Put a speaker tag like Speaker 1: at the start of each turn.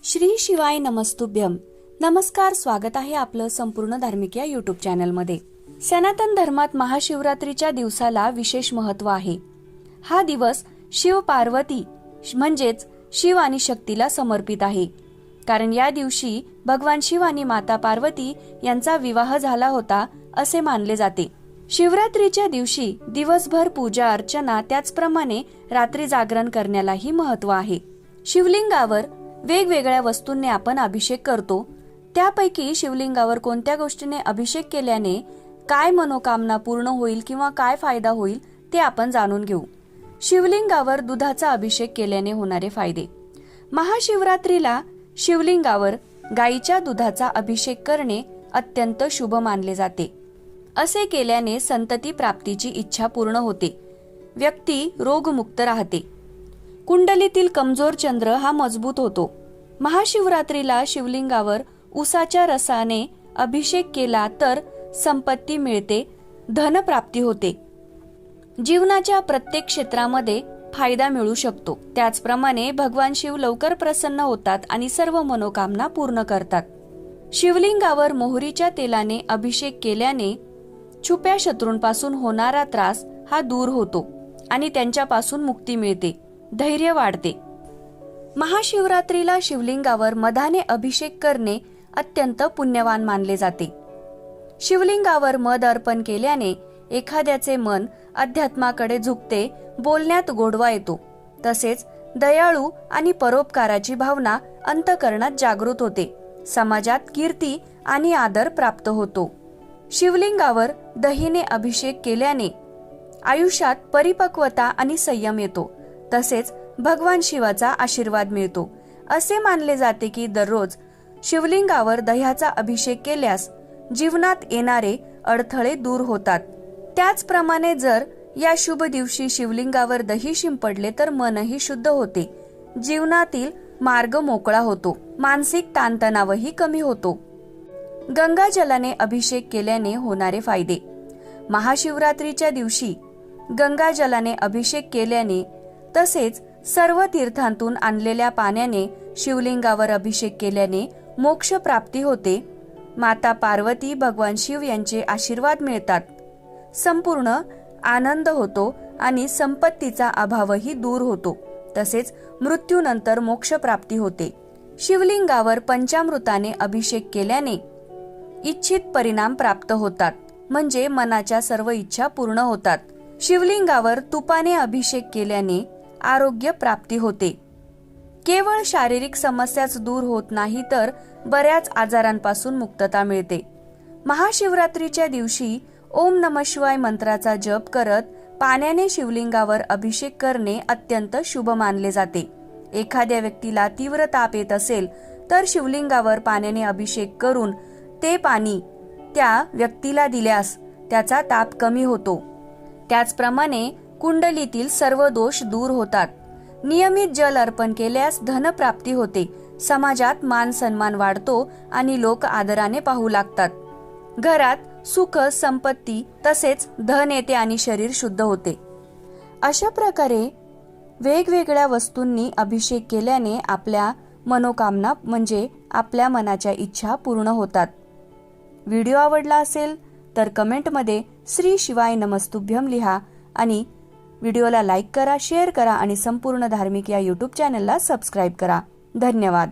Speaker 1: श्री शिवाय नमस्तुभ्यम. नमस्कार, स्वागत आहे आपलं संपूर्ण धार्मिक या युट्यूब चॅनलमध्ये. सनातन धर्मात महाशिवरात्रीच्या दिवसाला विशेष महत्त्व आहे. हा दिवस शिव पार्वती म्हणजेच शिव आणि शक्तीला समर्पित आहे. कारण या दिवशी भगवान शिव आणि माता पार्वती यांचा विवाह झाला होता असे मानले जाते. शिवरात्रीच्या दिवशी दिवसभर पूजा अर्चना, त्याचप्रमाणे रात्री जागरण करण्यालाही महत्त्व आहे. शिवलिंगावर वेगवेगळ्या वस्तूंनी आपण अभिषेक करतो. त्यापैकी शिवलिंगावर कोणत्या गोष्टीने अभिषेक केल्याने काय मनोकामना पूर्ण होईल किंवा काय फायदा होईल ते आपण जाणून घेऊ. शिवलिंगावर दुधाचा अभिषेक केल्याने होणारे फायदे. महाशिवरात्रीला शिवलिंगावर गाईच्या दुधाचा अभिषेक करणे अत्यंत शुभ मानले जाते. असे केल्याने संतती प्राप्तीची इच्छा पूर्ण होते. व्यक्ती रोगमुक्त राहते. कुंडलीतील कमजोर चंद्र हा मजबूत होतो. महाशिवरात्रीला शिवलिंगावर उसाच्या रसाने अभिषेक केला तर संपत्ती मिळते, धनप्राप्ती होते. जीवनाच्या प्रत्येक क्षेत्रामध्ये फायदा मिळू शकतो. त्याचप्रमाणे भगवान शिव लवकर प्रसन्न होतात आणि सर्व मनोकामना पूर्ण करतात. शिवलिंगावर मोहरीच्या तेलाने अभिषेक केल्याने छुप्या शत्रूंपासून होणारा त्रास हा दूर होतो आणि त्यांच्यापासून मुक्ती मिळते, धैर्य वाढते. महाशिवरात्रीला शिवलिंगावर मधाने अभिषेक करणे अत्यंत पुण्यवान मानले जाते. शिवलिंगावर मध अर्पण केल्याने एखाद्याचे मन अध्यात्माकडे झुकते, बोलण्यात गोडवा येतो. तसेच दयाळू आणि परोपकाराची भावना अंतःकरणात जागृत होते. समाजात कीर्ती आणि आदर प्राप्त होतो. शिवलिंगावर दहीने अभिषेक केल्याने आयुष्यात परिपक्वता आणि संयम येतो. तसेच भगवान शिवाचा आशीर्वाद मिळतो. असे मानले जाते की दररोज शिवलिंगावर दह्याचा अभिषेक केल्यास जीवनात येणारे अडथळे दूर होतात. त्याचप्रमाणे जर या शुभ दिवशी शिवलिंगावर दही शिंपडले तर मनही शुद्ध होते. जीवनातील मार्ग मोकळा होतो. मानसिक ताणतणावही कमी होतो. गंगाजलाने अभिषेक केल्याने होणारे फायदे. महाशिवरात्रीच्या दिवशी गंगाजलाने अभिषेक केल्याने तसेच सर्व तीर्थांतून आणलेल्या पाण्याने शिवलिंगावर अभिषेक केल्याने मोक्ष प्राप्ती होते. माता पार्वती, भगवान शिव यांचे आशीर्वाद मिळतात. संपूर्ण आनंद होतो आणि संपत्तीचा अभावही दूर होतो. तसेच मृत्यूनंतर मोक्ष प्राप्ती होते. शिवलिंगावर पंचामृताने अभिषेक केल्याने इच्छित परिणाम प्राप्त होतात, म्हणजे मनाच्या सर्व इच्छा पूर्ण होतात. शिवलिंगावर तुपाने अभिषेक केल्याने आरोग्य प्राप्ती होते. केवळ शारीरिक समस्याच दूर होत नाही तर बऱ्याच आजारांपासून मुक्तता मिळते. महाशिवरात्रीच्या दिवशी ओम नमः शिवाय मंत्राचा जप करत पाण्याने शिवलिंगावर अभिषेक करणे अत्यंत शुभ मानले जाते. एखाद्या व्यक्तीला तीव्र ताप येत असेल तर शिवलिंगावर पाण्याने अभिषेक करून ते पाणी त्या व्यक्तीला दिल्यास त्याचा ताप कमी होतो. त्याचप्रमाणे कुंडलीतील सर्व दोष दूर होतात. नियमित जल अर्पण केल्यास धनप्राप्ती होते. समाजात मान सन्मान वाढतो आणि लोक आदराने पाहू लागतात. घरात सुख, संपत्ती तसेच धन येते आणि शरीर शुद्ध होते. अशा प्रकारे वेगवेगळ्या वस्तूंनी अभिषेक केल्याने आपल्या मनोकामना म्हणजे आपल्या मनाच्या इच्छा पूर्ण होतात. व्हिडिओ आवडला असेल तर कमेंटमध्ये श्री शिवाय नमस्तुभ्यम लिहा आणि व्हिडिओला लाईक करा, शेअर करा आणि संपूर्ण धार्मिक या युट्यूब चॅनलला सबस्क्राईब करा. धन्यवाद.